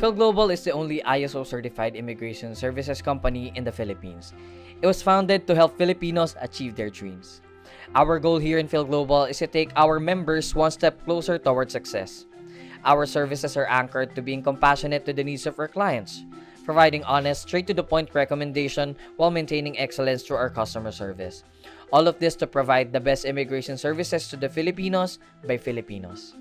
Fil-Global is the only ISO-certified immigration services company in the Philippines. It was founded to help Filipinos achieve their dreams. Our goal here in Fil-Global is to take our members one step closer towards success. Our services are anchored to being compassionate to the needs of our clients, providing honest, straight-to-the-point recommendation while maintaining excellence through our customer service. All of this to provide the best immigration services to the Filipinos by Filipinos.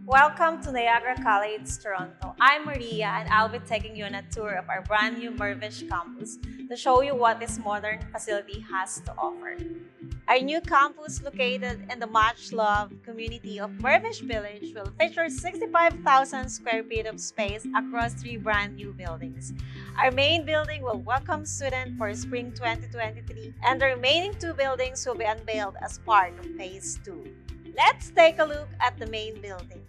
Welcome to Niagara College, Toronto. I'm Maria and I'll be taking you on a tour of our brand new Mervish campus to show you what this modern facility has to offer. Our new campus, located in the much-loved community of Mervish Village, will feature 65,000 square feet of space across 3 brand new buildings. Our main building will welcome students for spring 2023, and the remaining 2 buildings will be unveiled as part of Phase 2. Let's take a look at the main building.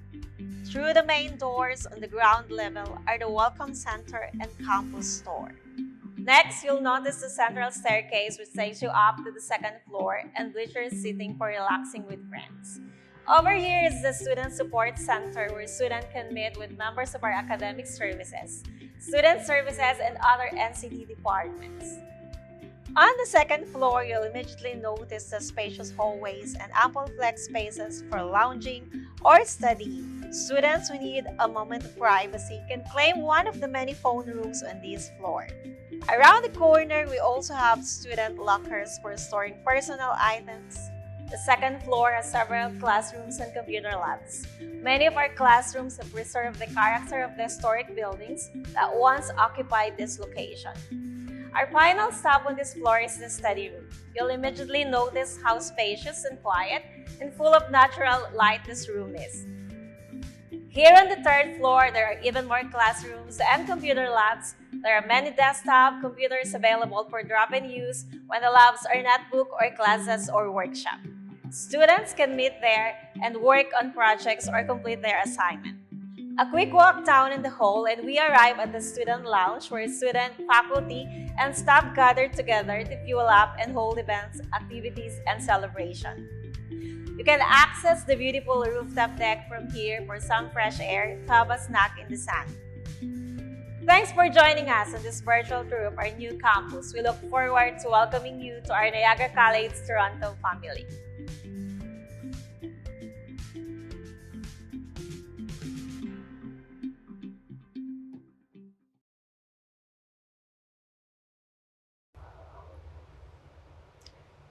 Through the main doors on the ground level are the Welcome Center and Campus Store. Next, you'll notice the central staircase which takes you up to the 2nd floor and bleachers seating for relaxing with friends. Over here is the Student Support Center where students can meet with members of our academic services, student services, and other NCT departments. On the 2nd floor, you'll immediately notice the spacious hallways and ample flex spaces for lounging or studying. Students who need a moment of privacy can claim one of the many phone rooms on this floor. Around the corner, we also have student lockers for storing personal items. The 2nd floor has several classrooms and computer labs. Many of our classrooms have preserved the character of the historic buildings that once occupied this location. Our final stop on this floor is the study room. You'll immediately notice how spacious and quiet and full of natural light this room is. Here on the 3rd floor, there are even more classrooms and computer labs. There are many desktop computers available for drop-in use when the labs are not book or classes or workshop. Students can meet there and work on projects or complete their assignment. A quick walk down in the hall and we arrive at the student lounge where student, faculty, and staff gather together to fuel up and hold events, activities, and celebration. You can access the beautiful rooftop deck from here for some fresh air to have a snack in the sun. Thanks for joining us on this virtual tour of our new campus. We look forward to welcoming you to our Niagara College Toronto family.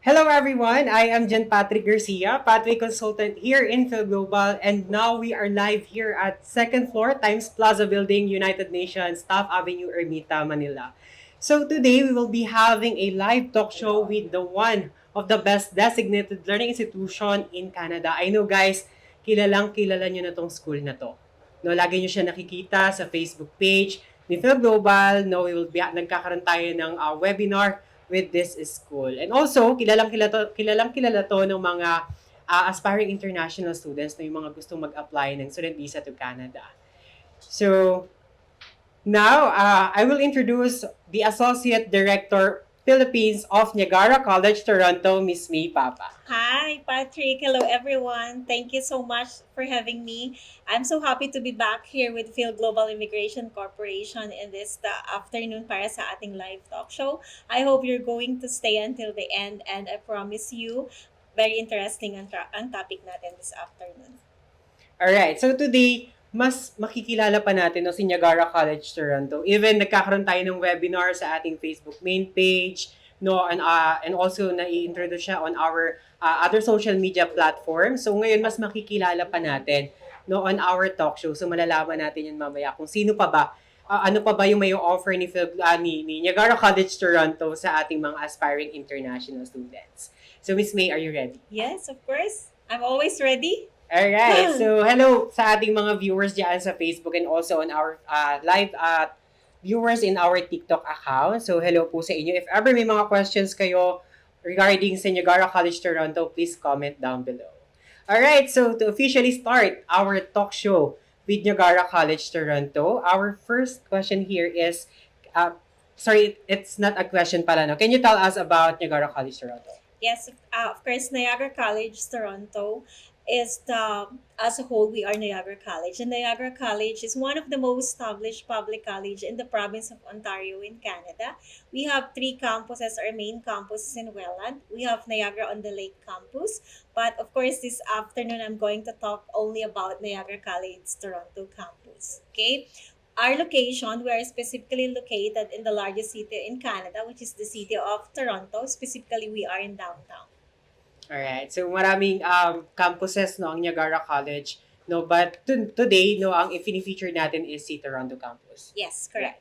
Hello everyone, I am Jan Patrick Garcia, Pathway Consultant here in Fil-Global, and now we are live here at 2nd floor Times Plaza Building, United Nations, Staff Avenue, Ermita, Manila. So today we will be having a live talk show with the one of the best designated learning institution in Canada. I know guys, kilala nyo na tong school na to. No, lagi nyo siya nakikita sa Facebook page ni Fil-Global. No, we will be nagkakaroon tayo ng webinar with this school. And also, kilalang kilala to ng mga aspiring international students na yung mga gustong mag-apply ng student visa to Canada. So, now, I will introduce the Associate Director, Philippines of Niagara College, Toronto, Miss May Papa. Hi, Patrick. Hello, everyone. Thank you so much for having me. I'm so happy to be back here with Fil-Global Immigration Corporation in this afternoon para sa ating live talk show. I hope you're going to stay until the end and I promise you, very interesting ang topic natin this afternoon. Alright, so today, mas makikilala pa natin si Niagara College Toronto. Even nagkakaroon tayo ng webinar sa ating Facebook main page, no, and also na-i-introduce siya on our other social media platforms. So ngayon mas makikilala pa natin no on our talk show. So malalaman natin yun mamaya kung sino pa ba ano pa ba yung may offer ni Niagara College Toronto sa ating mga aspiring international students. So Miss May, are you ready? Yes, of course. I'm always ready. Alright, so hello sa ating mga viewers dyan sa Facebook and also on our live viewers in our TikTok account. So hello po sa inyo. If ever may mga questions kayo regarding sa Niagara College Toronto, please comment down below. All right, so to officially start our talk show with Niagara College Toronto, our first question here is, uh, sorry, it's not a question pala, no? Can you tell us about Niagara College Toronto? Yes, of course, Niagara College, Toronto is the, as a whole, we are Niagara College. And Niagara College is one of the most established public college in the province of Ontario in Canada. We have three campuses. Our main campus is in Welland. We have Niagara on the Lake campus. But of course, this afternoon, I'm going to talk only about Niagara College, Toronto campus. Okay. Our location, we are specifically located in the largest city in Canada, which is the city of Toronto. Specifically, we are in downtown. All right, so maraming campuses no ang Niagara College, no, but today no ang feature natin is si Toronto campus. Yes, Yeah. correct.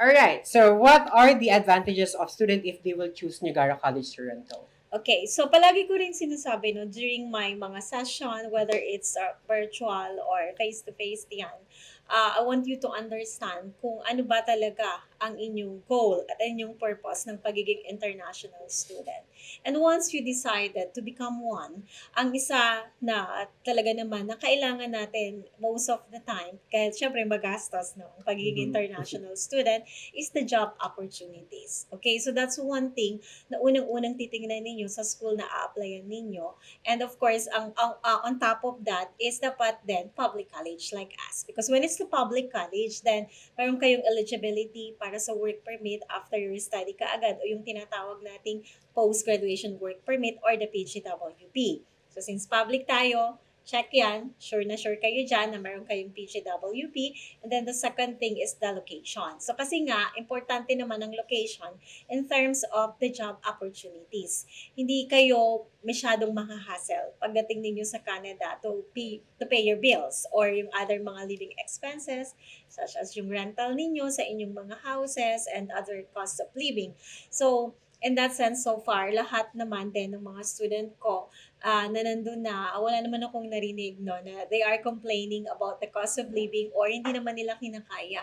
All right, so what are the advantages of student if they will choose Niagara College Toronto? Okay, so palagi ko rin sinasabi no, during my mga session, whether it's virtual or face-to-face yan, I want you to understand kung ano ba talaga ang inyong goal at inyong purpose ng pagiging international student. And once you decided to become one, ang isa na talaga naman na kailangan natin most of the time, kahit syempre magastos no, ang pagiging Mhm. international student, is the job opportunities. Okay, so that's one thing na unang-unang titingnan ninyo sa school na a-applyan ninyo. And of course, on top of that is dapat then public college like us. Because when it's the public college, then meron kayong eligibility para sa work permit after your study kaagad o yung tinatawag nating post-graduation work permit or the PGWP. So since public tayo, check yan. Sure na sure kayo dyan na meron kayong PGWP. And then the second thing is the location. So kasi nga, importante naman ang location in terms of the job opportunities. Hindi kayo masyadong mahahassle pagdating ninyo sa Canada to pay your bills or yung other mga living expenses such as yung rental ninyo sa inyong mga houses and other costs of living. So, in that sense, so far, lahat naman din ng mga student ko na nandun na, wala naman akong narinig no, na they are complaining about the cost of living or hindi naman nila kinakaya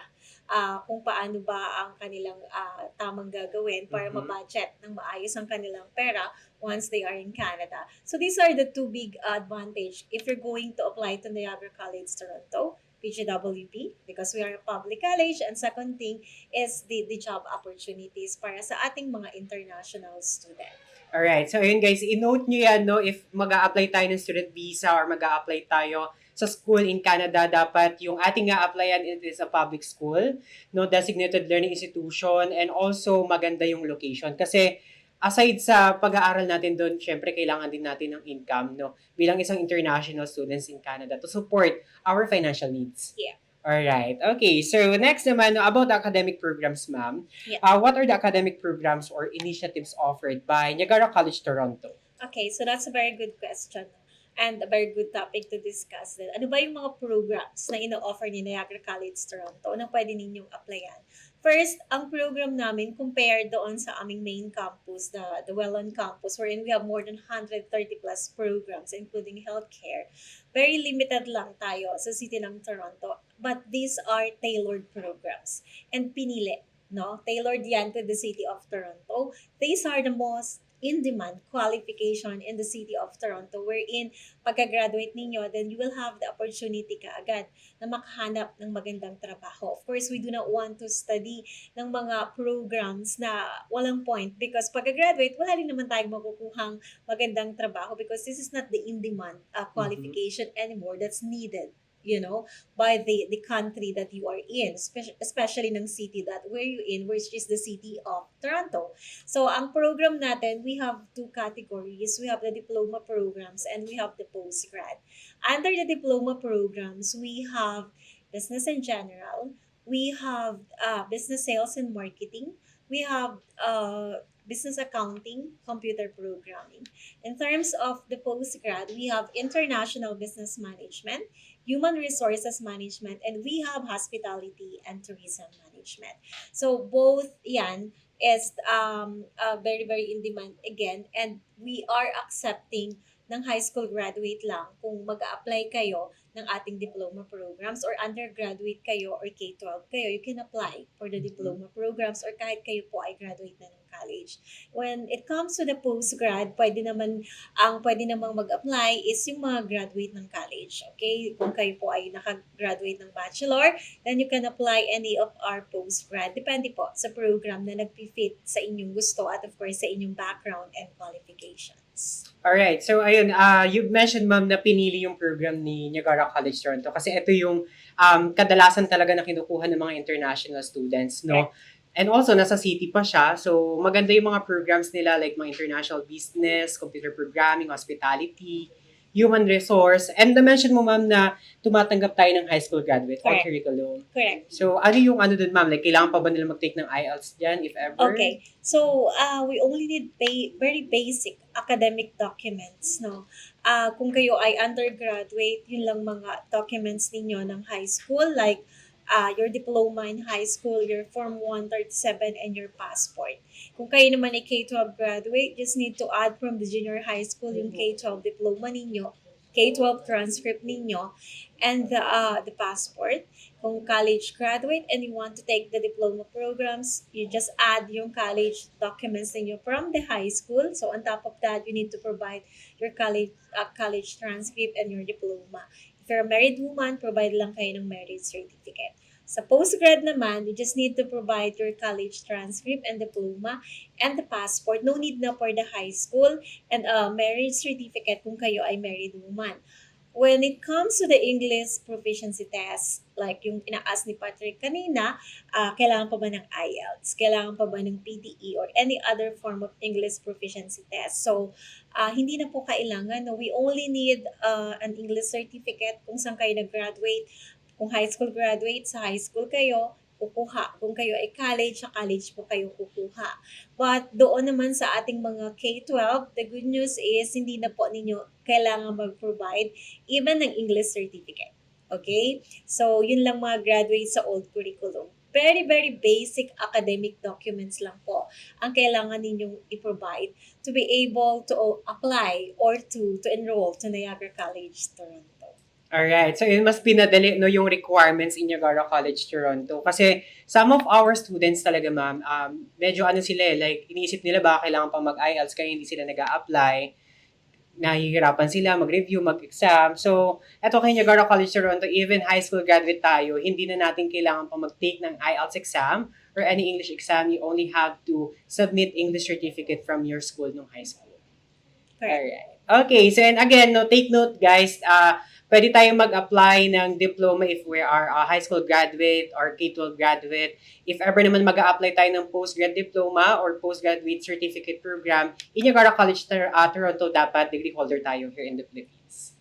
kung paano ba ang kanilang tamang gagawin para Mhm. ma-budget ng maayos ang kanilang pera once they are in Canada. So these are the two big advantage if you're going to apply to Niagara College Toronto, PGWP, because we are a public college, and second thing is the job opportunities para sa ating mga international student. Alright, so ayun guys, i-note nyo yan, no, if mag apply tayo ng student visa or mag apply tayo sa school in Canada, dapat yung ating applyan it is a public school, no, designated learning institution, and also maganda yung location. Kasi aside sa pag-aaral natin doon, syempre kailangan din natin ng income, no, bilang isang international students in Canada to support our financial needs. Yeah. Alright, okay. So next naman, no, about the academic programs, ma'am. Yeah. What are the academic programs or initiatives offered by Niagara College Toronto? Okay, so that's a very good question and a very good topic to discuss din. Ano ba yung mga programs na ino-offer ni Niagara College Toronto na pwede ninyong applyan? First, ang program namin compared doon sa aming main campus, the Welland campus, wherein we have more than 130 plus programs, including healthcare. Very limited lang tayo sa city ng Toronto, but these are tailored programs and pinili. No? Tailored yan to the city of Toronto. These are the most in-demand qualification in the city of Toronto wherein pagka-graduate ninyo, then you will have the opportunity kaagad na makahanap ng magandang trabaho. Of course, we do not want to study ng mga programs na walang point because pagka-graduate, wala rin naman tayong makukuhang magandang trabaho because this is not the in-demand qualification anymore that's needed, you know, by the country that you are in, especially ng city that where you in, which is the city of Toronto. So, ang program natin, we have two categories. We have the diploma programs and we have the postgrad. Under the diploma programs, we have business in general, we have business sales and marketing, we have business accounting, computer programming. In terms of the postgrad, we have international business management, human resources management, and we have hospitality and tourism management. So both yan is very, very in demand again, and we are accepting ng high school graduate lang kung mag apply kayo ng ating diploma programs, or undergraduate kayo or K-12 kayo, you can apply for the diploma programs, or kahit kayo po ay graduate na ng college. When it comes to the postgrad, pwede namang mag-apply is yung mga graduate ng college. Okay? Kung kayo po ay nakagraduate ng bachelor, then you can apply any of our postgrad. Depende po sa program na nagpi-fit sa inyong gusto at of course sa inyong background and qualifications. Alright, so ayun, you've mentioned ma'am na pinili yung program ni Niagara College Toronto kasi ito yung kadalasan talaga na kinukuha ng mga international students, no? And also, nasa city pa siya, so maganda yung mga programs nila like mga international business, computer programming, hospitality, human resource, and na-mention mo ma'am na tumatanggap tayo ng high school graduate or Correct. curriculum. Correct. So, ano yung dun ma'am? Like, kailangan pa ba nila mag-take ng IELTS dyan, if ever? Okay. So, we only need very basic academic documents, no? Kung kayo ay undergraduate, yun lang mga documents ninyo ng high school, like your diploma in high school, your Form 137, and your passport. Kung kayo naman ay K-12 graduate, just need to add from the junior high school yung K-12 diploma ninyo, K-12 transcript ninyo, and the passport. Kung college graduate and you want to take the diploma programs, you just add yung college documents ninyo from the high school. So on top of that, you need to provide your college transcript and your diploma. If you're a married woman, provide lang kayo ng marriage certificate. Sa postgrad naman, you just need to provide your college transcript and diploma and the passport. No need na for the high school and a marriage certificate kung kayo ay married woman. When it comes to the English proficiency test, like yung ina-ask ni Patrick kanina, kailangan pa ba ng IELTS? Kailangan pa ba ng PDE or any other form of English proficiency test? So, hindi na po kailangan. No? We only need an English certificate kung saan kayo nag-graduate. Kung high school graduate, sa high school kayo, kukuha. Kung kayo ay college, sa college po kayo kukuha. But doon naman sa ating mga K-12, the good news is hindi na po ninyo kailangan mag-provide even ng English certificate. Okay? So, yun lang mga graduate sa old curriculum. Very basic academic documents lang po ang kailangan ninyong i-provide to be able to apply or to enroll to Niagara College, Toronto. Alright, so yun mas pinadali no yung requirements in Niagara College Toronto kasi some of our students talaga ma'am, medyo sila like iniisip nila ba kailangan pa mag-IELTS kaya hindi sila nag-a-apply, nahihirapan sila mag-review, mag-exam. So, eto kay Niagara College Toronto, even high school graduate tayo, hindi na natin kailangan pa mag-take ng IELTS exam or any English exam. You only have to submit English certificate from your school nung high school. Alright. Okay, so and again, no, take note guys, pwede tayong mag-apply ng diploma if we are a high school graduate or K-12 graduate. If ever naman mag-a-apply tayo ng postgrad diploma or postgraduate certificate program, in Niagara College Toronto, dapat degree holder tayo here in the Philippines.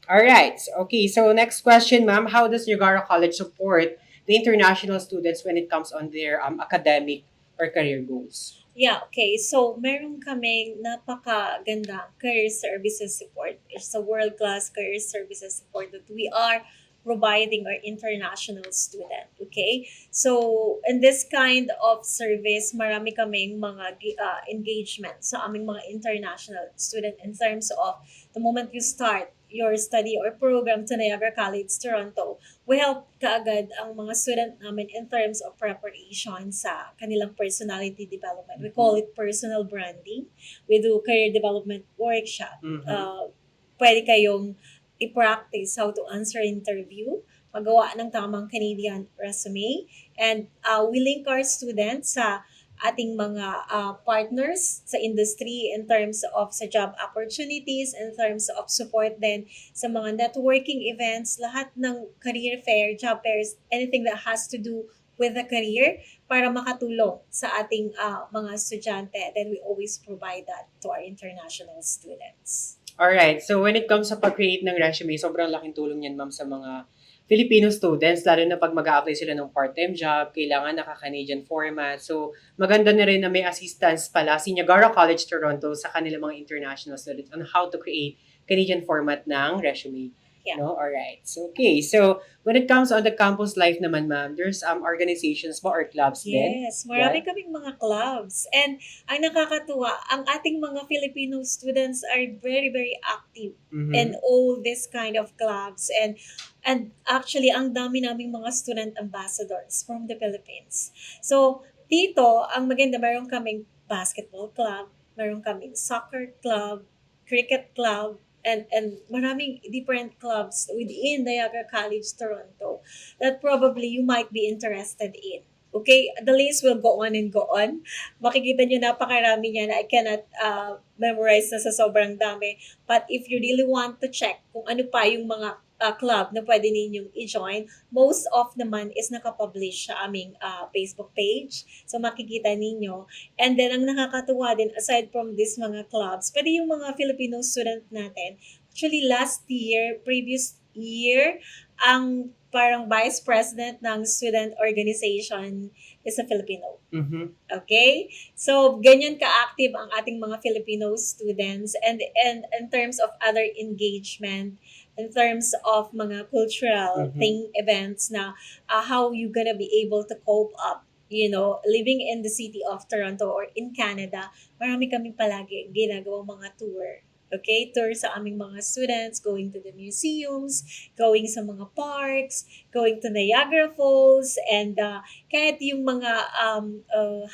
Alright, okay, so next question ma'am, how does Niagara College support the international students when it comes on their academic or career goals? Yeah, okay. So, meron kaming napakaganda career services support. It's a world-class career services support that we are providing our international student. Okay? So, in this kind of service, marami kaming mga engagement sa aming mga international student in terms of the moment you start your study or program to Niagara College, Toronto, we help kaagad ang mga student namin in terms of preparation sa kanilang personality development. We call it personal branding. We do career development workshop. Pwede kayong i-practice how to answer interview, magawa ng tamang Canadian resume, and we link our students sa ating mga partners sa industry in terms of sa job opportunities, in terms of support din sa mga networking events, lahat ng career fair, job fairs, anything that has to do with the career para makatulong sa ating mga estudyante. Then we always provide that to our international students. Alright, so when it comes sa pag-create ng resume, sobrang laking tulong yan ma'am sa mga Filipino students, lalo na pag mag-a-apply sila ng part-time job, kailangan naka-Canadian format. So, maganda na rin na may assistance pala si Niagara College Toronto sa kanilang mga international students on how to create Canadian format ng resume. Yeah. No? Alright. So, okay. So, when it comes on the campus life naman, ma'am, there's organizations mo or clubs din? Yes, marami Yeah? kaming mga clubs. And ang nakakatuwa, ang ating mga Filipino students are very, very active in Mm-hmm. all this kind of clubs. And actually, ang dami naming mga student ambassadors from the Philippines. So, dito, ang maganda, meron kaming basketball club, meron kaming soccer club, cricket club, and maraming different clubs within Niagara College, Toronto that probably you might be interested in. Okay, the list will go on and go on. Makikita nyo napakarami niyan. I cannot memorize na sa sobrang dami. But if you really want to check kung ano pa yung mga club na pwede ninyong i-join, most of naman is nakapublish sa aming Facebook page. So makikita ninyo. And then ang nakakatuwa din, aside from these mga clubs, pwede yung mga Filipino student natin. Actually, last year, previous year, ang parang vice president ng student organization is a Filipino. Mm-hmm. Okay? So, ganyan ka-active ang ating mga Filipino students and in terms of other engagement, in terms of mga cultural events na how you gonna be able to cope up, living in the city of Toronto or in Canada, marami kami palagi ginagawang mga tour. Okay, tour sa aming mga students, going to the museums, going sa mga parks, going to Niagara Falls, and kahit yung mga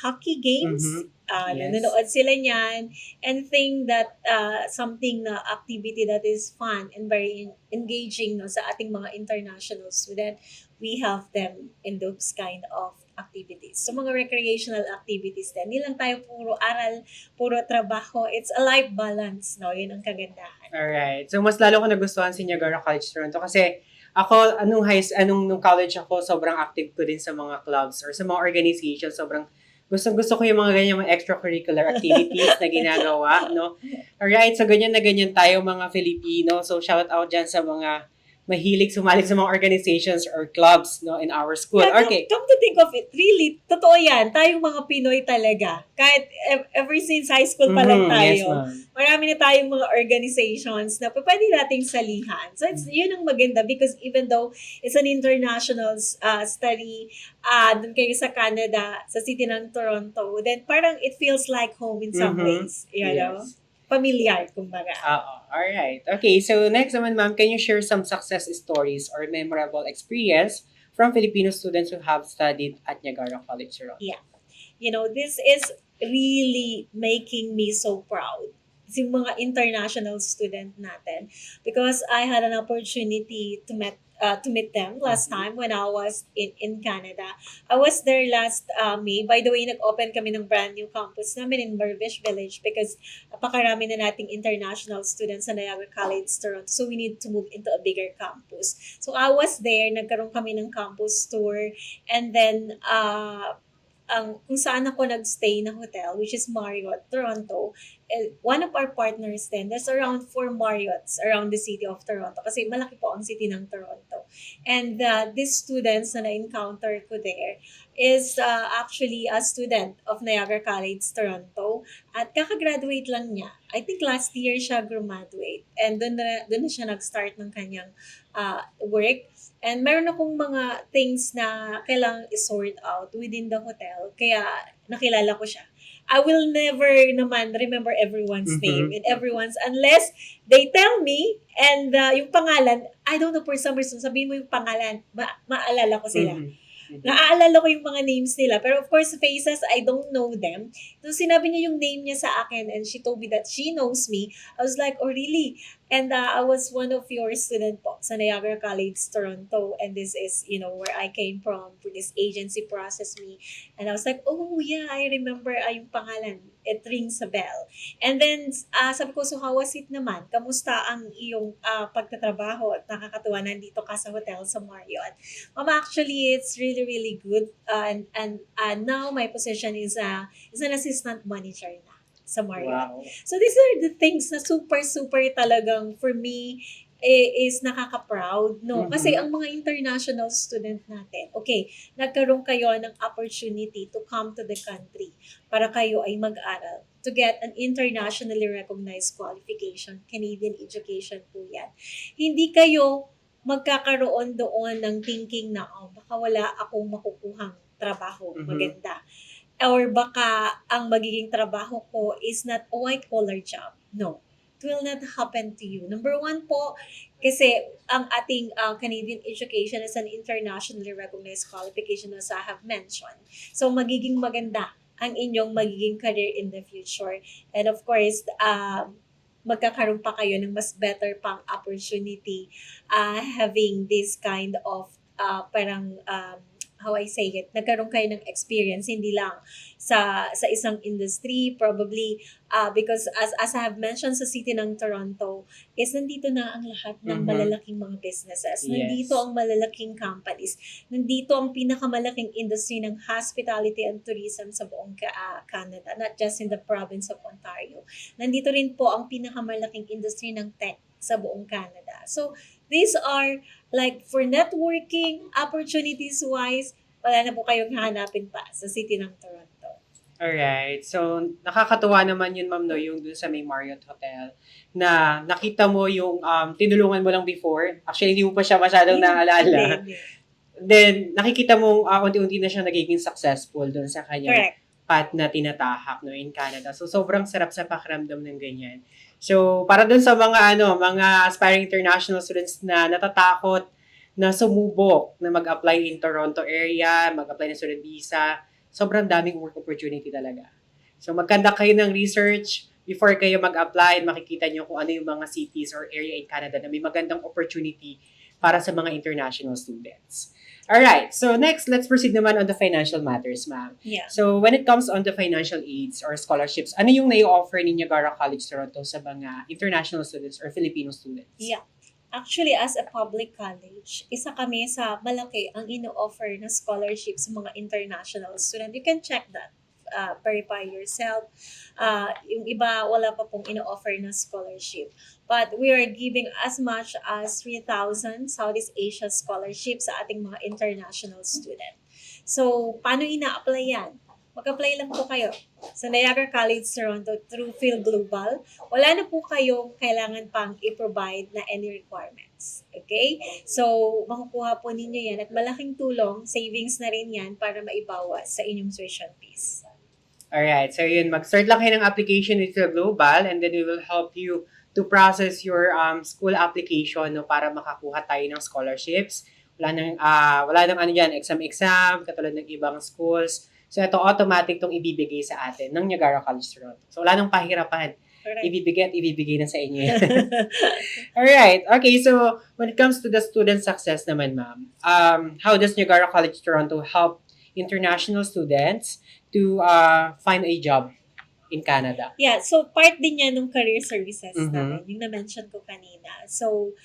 hockey games, Yes. nanonood sila niyan, and think that something na activity that is fun and very engaging no, sa ating mga international student, we have them in those kind of activities. So mga recreational activities din. Hindi lang tayo puro aral, puro trabaho. It's a life balance, no? Yun ang kagandahan. Alright. So, mas lalo ko nagustuhan si Niagara College Toronto kasi ako, nung college ako, sobrang active ko din sa mga clubs or sa mga organizations. Sobrang gusto ko yung mga ganyan mga extracurricular activities na ginagawa, no? Alright, so ganyan na ganyan tayo mga Filipino. So, shout out dyan sa mga mahilig sumali sa mga organizations or clubs, no, in our school. Yeah, Okay. come to think of it, really, totoo yan. Tayong mga Pinoy talaga. Kahit ever since high school pa lang Yes, tayo, ma'am. marami na tayong mga organizations na pwede nating salihan. So, yun ang maganda because even though it's an international study, dun kayo sa Canada, sa city ng Toronto, then parang it feels like home in some ways. You know? Yes. Familiar, kumbaga. Alright. Okay, so next naman, ma'am, can you share some success stories or memorable experience from Filipino students who have studied at Niagara College Toronto? Yeah. This is really making me so proud. Yung mga international student natin. Because I had an opportunity to meet them last time when I was in Canada. I was there last May. By the way, nag-open kami ng brand new campus namin in Mirvish Village because napakarami na nating international students sa Niagara College Toronto. So we need to move into a bigger campus. So I was there, nagkaroon kami ng campus tour, and then kung saan ako nagstay na hotel, which is Marriott, Toronto, one of our partners then, there's around 4 Marriotts around the city of Toronto kasi malaki po ang city ng Toronto. And these students na na-encounter ko there is actually a student of Niagara College, Toronto. At kakagraduate lang niya. I think last year siya graduate. And doon na siya nag-start ng kanyang work. And meron akong mga things na kailangang i-sort out within the hotel. Kaya nakilala ko siya. I will never naman remember everyone's name and everyone's unless they tell me and yung pangalan, I don't know, for some reason, sabihin mo yung pangalan, maalala ko sila. Naaalala ko yung mga names nila. Pero of course, faces, I don't know them. So sinabi niya yung name niya sa akin and she told me that she knows me. I was like, oh really? And I was one of your student po sa Niagara College, Toronto. And this is, where I came from. This agency processed me. And I was like, oh yeah, I remember yung pangalan. It rings a bell. And then, sabi ko, so how was it naman? Kamusta ang iyong pagtatrabaho at nakakatuwa nandito ka sa hotel sa Marriott? Actually, it's really, really good. And now my position is an assistant manager na sa Marriott. Wow. So these are the things na super, super talagang for me is nakaka-proud, no? Kasi ang mga international student natin, okay, nagkaroon kayo ng opportunity to come to the country para kayo ay mag-aral. to get an internationally recognized qualification. Canadian education po yan. Hindi kayo magkakaroon doon ng thinking na, oh, baka wala akong makukuhang trabaho maganda. Or baka ang magiging trabaho ko is not a white-collar job. No. It will not happen to you. Number one po, kasi ang ating Canadian education is an internationally recognized qualification as I have mentioned. So, magiging maganda ang inyong magiging career in the future. And of course, magkakaroon pa kayo ng mas better pang opportunity having this kind of parang how I say it, nagkaroon kayo ng experience, hindi lang sa isang industry, probably, because as I have mentioned sa city ng Toronto, is nandito na ang lahat ng malalaking mga businesses. Nandito ang malalaking companies. Nandito ang pinakamalaking industry ng hospitality and tourism sa buong Canada, not just in the province of Ontario. Nandito rin po ang pinakamalaking industry ng tech sa buong Canada. So, these are like for networking, opportunities-wise, wala na po kayong hahanapin pa sa city ng Toronto. Alright. So, nakakatuwa naman yun, ma'am, no, yung dun sa may Marriott Hotel, na nakita mo yung tinulungan mo lang before. Actually, hindi mo pa siya masyadong naalala. Hindi. Then, nakikita mo unti-unti na siya nagiging successful dun sa kanyang Correct. path na tinatahak, no, in Canada. So, sobrang sarap sa pakiramdam ng ganyan. So, para dun sa mga mga aspiring international students na natatakot na sumubok na mag-apply in Toronto area, mag-apply ng student visa, sobrang daming work opportunity talaga. So, mag-conduct kayo ng research before kayo mag-apply, makikita nyo kung ano yung mga cities or area in Canada na may magandang opportunity para sa mga international students. Alright, so next, let's proceed naman on the financial matters, ma'am. Yeah. So, when it comes on the financial aids or scholarships, ano yung nai-offer ni Niagara College Toronto sa mga international students or Filipino students? Yeah. Actually, as a public college, isa kami sa malaki ang ino-offer na scholarship sa mga international student. You can check that. Verify yourself. Yung iba, wala pa pong ino-offer na scholarship. But we are giving as much as 3,000 Southeast Asia scholarships sa ating mga international student. So, paano ina-apply yan? Mag-apply lang po kayo sa Niagara College Toronto through Fil-Global. Wala na po kayong kailangan pang i-provide na any requirements. Okay? So, makukuha po ninyo yan at malaking tulong, savings na rin yan para maibawas sa inyong tuition fees. Alright, so yun, mag-start lang kayo ng application with Fil-Global and then we will help you to process your school application, no, para makakuha tayo ng scholarships. Wala nang ano yan, exam, katulad ng ibang schools. So, ito automatic tong ibibigay sa atin ng Niagara College Toronto. So, wala nang pahirapan. Correct. Ibibigay na sa inyo yan. Alright. Okay, so when it comes to the student success naman, ma'am, how does Niagara College Toronto help international students to find a job in Canada? Yeah, so part din yan ng career services namin, yung na-mention ko kanina. So,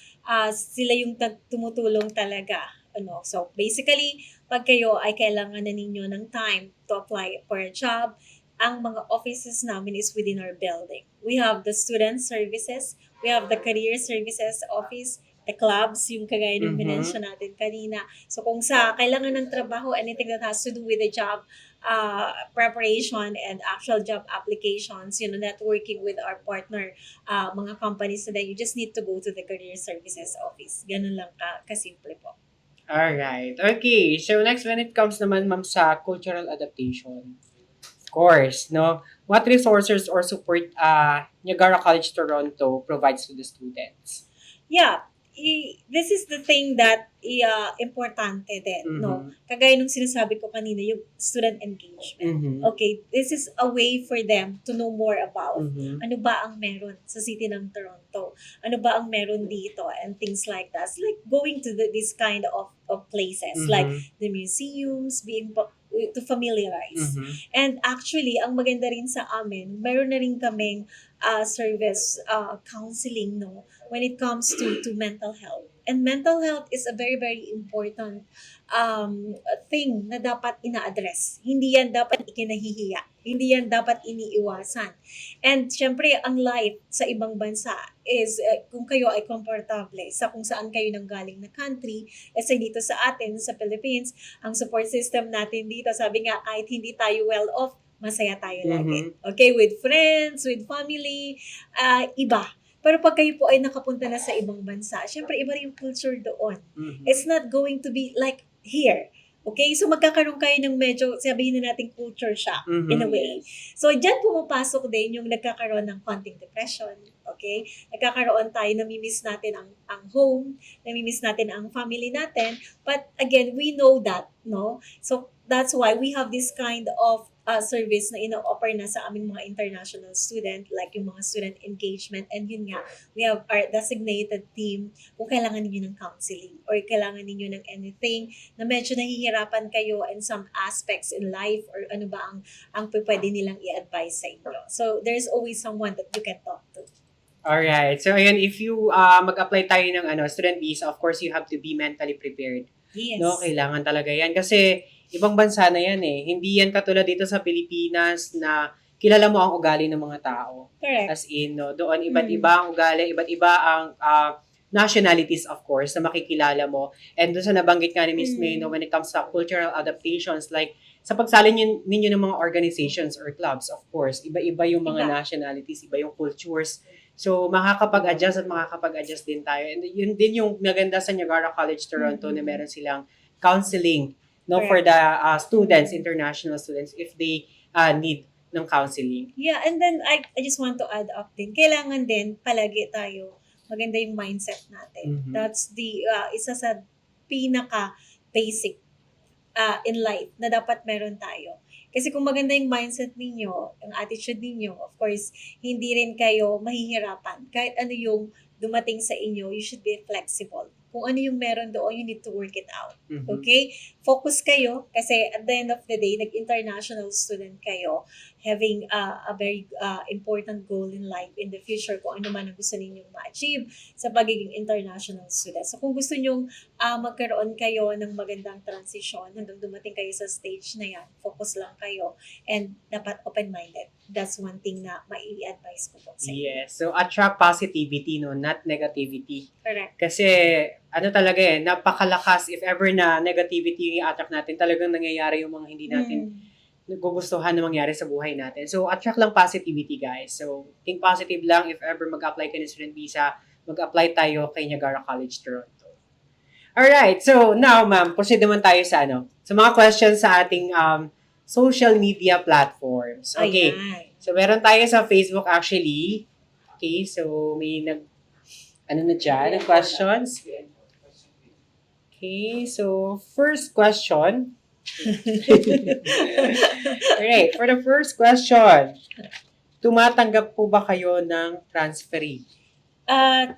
sila yung tumutulong talaga. So, basically, pag kayo ay kailangan na ninyo ng time to apply for a job, ang mga offices namin is within our building. We have the student services, we have the career services office, the clubs, yung kagaya ng minention natin kanina. So kung sa kailangan ng trabaho, anything that has to do with the job preparation and actual job applications, networking with our partner, mga companies na you just need to go to the career services office. Ganun lang kasimple po. Alright. Okay. So next, when it comes naman, ma'am, sa cultural adaptation, of course, no? What resources or support Niagara College Toronto provides to the students? Yeah. This is the thing that importante din, no? Kagaya nung sinasabi ko kanina, yung student engagement. Okay, this is a way for them to know more about ano ba ang meron sa city ng Toronto, ano ba ang meron dito, and things like that. It's like going to this kind of places, like the museums, being to familiarize. And actually, ang maganda rin sa amin, meron na rin kaming service counseling, no, when it comes to mental health. And mental health is a very, very important thing na dapat ina-address. Hindi yan dapat ikinahihiya. Hindi yan dapat iniiwasan. And syempre, ang life sa ibang bansa is kung kayo ay komportable sa kung saan kayo nanggaling na country, say dito sa atin, sa Philippines, ang support system natin dito, sabi nga, kahit hindi tayo well off, masaya tayo lagi. Mhm. Okay, with friends, with family, iba. Pero pag kayo po ay nakapunta na sa ibang bansa, syempre iba rin yung culture doon. Mhm. It's not going to be like here. Okay? So magkakaroon kayo ng medyo, sabihin na natin culture shock in a Mhm. way. So dyan pumapasok din yung nagkakaroon ng konting depression. Okay? Nagkakaroon tayo, namimiss natin ang home, namimiss natin ang family natin. But again, we know that, no? So that's why we have this kind of service na ino-offer na sa aming mga international student, like yung mga student engagement. And yun nga, we have our designated team kung kailangan ninyo ng counseling or kailangan ninyo ng anything na medyo nahihirapan kayo in some aspects in life or ano ba ang pwede nilang i-advise sa inyo. So there's always someone that you can talk to. Alright. So, ayun, if you mag-apply tayo ng student visa, of course, you have to be mentally prepared. Yes. No, kailangan talaga yan. Kasi, ibang bansa na yan eh. Hindi yan katulad dito sa Pilipinas na kilala mo ang ugali ng mga tao. Correct. As in, no, doon iba't iba ang ugali, iba't iba ang nationalities, of course, na makikilala mo. And doon sa nabanggit nga ni Miss May, no, when it comes to cultural adaptations, like, sa pagsali ninyo ng mga organizations or clubs, of course, iba-iba yung mga Iba. nationalities, iba yung cultures. So, makakapag-adjust at makakapag-adjust din tayo. And yun din yung maganda sa Niagara College Toronto na meron silang counseling, no, for the students, international students, if they need ng counseling. Yeah, and then I just want to add up din, kailangan din palagi tayo, maganda yung mindset natin. Mhm. That's the isa sa pinaka-basic in life na dapat meron tayo. Kasi kung maganda yung mindset ninyo, yung attitude ninyo, of course, hindi rin kayo mahihirapan. Kahit ano yung dumating sa inyo, you should be flexible. Kung ano yung meron doon, you need to work it out. Mhm. Okay? Focus kayo kasi at the end of the day, nag-international student kayo, having a very important goal in life in the future, kung ano man ang gusto ninyong ma-achieve sa pagiging international student. So kung gusto nyong magkaroon kayo ng magandang transition hanggang dumating kayo sa stage na yan, focus lang kayo and dapat open-minded. That's one thing na mai-advise ko po sa inyo. Yes. So, attract positivity, no, not negativity. Correct. Kasi, ano talaga eh, napakalakas if ever na negativity yung i-attract natin, talagang nangyayari yung mga hindi natin nagugustuhan na mangyari sa buhay natin. So, attract lang positivity, guys. So, think positive lang if ever mag-apply ka ng student visa, mag-apply tayo kay Niagara College Toronto. Alright, so now, ma'am, proceed naman tayo sa sa mga questions sa ating social media platforms. Okay. Ayan. So, meron tayo sa Facebook actually. Okay, so may na dyan, ng questions. Okay, so first question. Alright, for the first question, tumatanggap po ba kayo ng transferee?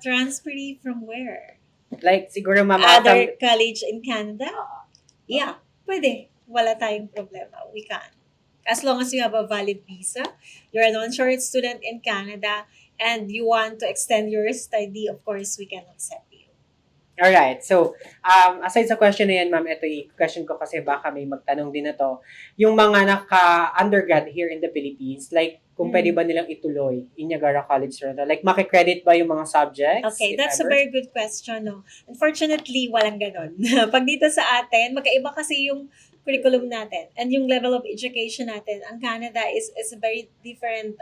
Transferee from where? Like, siguro ma'am, Other college in Canada? Yeah, pwede. Wala tayong problema. We can. As long as you have a valid visa, you're an onshore student in Canada, and you want to extend your study, of course, we can accept you. Alright, so, aside sa question na yan, ma'am, ito yung question ko kasi baka may magtanong din na to. Yung mga naka-undergrad here in the Philippines, like, kung pwede ba nilang ituloy in Niagara College Toronto? Like, makikredit ba yung mga subjects? Okay, if that's a ever? very good question. No? Unfortunately, walang ganon. Pag dito sa atin, magkaiba kasi yung curriculum natin and yung level of education natin. Ang Canada is a very different,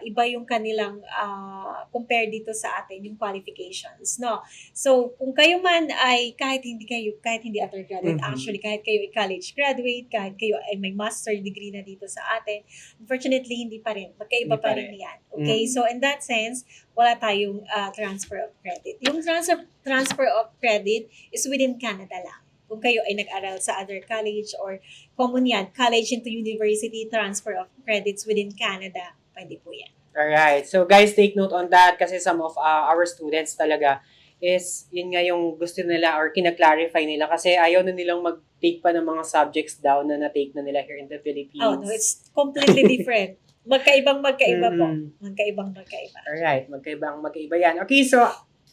iba yung kanilang compare dito sa atin, yung qualifications. No? So, kung kayo man ay kahit hindi undergraduate, actually, kahit kayo ay college graduate, kahit kayo ay may master degree na dito sa atin, unfortunately, hindi pa rin. Magkaiba Hindi pa pa rin yan. Okay? So, in that sense, wala tayong transfer of credit. Yung transfer of credit is within Canada lang. Kung kayo ay nag-aral sa other college or common yan, college into university, transfer of credits within Canada, pwede po yan. Alright, so guys, take note on that kasi some of our students talaga is, yun nga yung gusto nila or kinaklarify nila kasi ayaw na nilang mag-take pa ng mga subjects down na na-take na nila here in the Philippines. Oh, no, it's completely different. Magkaiba po. Magkaiba. Alright, magkaiba yan. Okay, so